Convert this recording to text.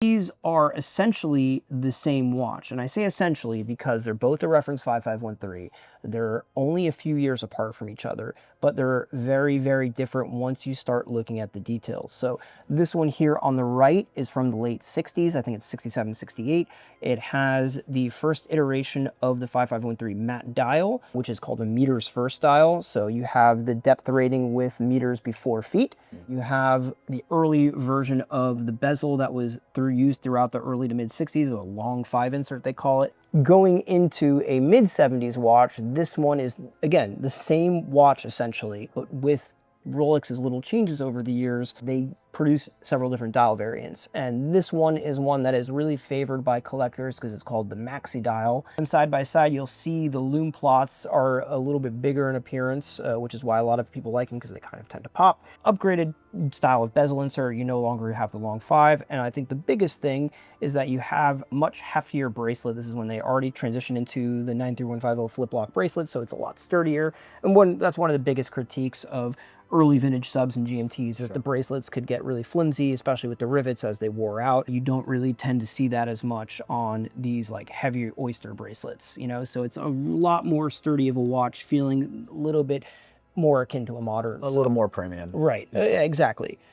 These are essentially the same watch, and I say essentially because they're both a reference 5513. They're only a few years apart from each other, but they're very, very different once you start looking at the details. So this one here on the right is from the late 60s. I think it's 67, 68. It has the first iteration of the 5513 matte dial, which is called a meters first dial. So you have the depth rating with meters before feet. You have the early version of the bezel that was used throughout the early to mid 60s, a long 5 insert they call it. Going into a mid 70s watch, this one is again the same watch essentially, but with Rolex's little changes over the years. They produce several different dial variants, and this one is one that is really favored by collectors because it's called the Maxi dial. And side by side you'll see the lume plots are a little bit bigger in appearance, which is why a lot of people like them because they kind of tend to pop. Upgraded style of bezel insert, you no longer have the long 5, and I think the biggest thing is that you have much heftier bracelet. This is when they already transitioned into the 93150 flip lock bracelet, so it's a lot sturdier. And that's one of the biggest critiques of early vintage subs and GMTs, that the bracelets could get really flimsy, especially with the rivets as they wore out. You don't really tend to see that as much on these like heavier oyster bracelets, you know? So it's a lot more sturdy of a watch, feeling a little bit more akin to a modern. A little more premium. Right, exactly.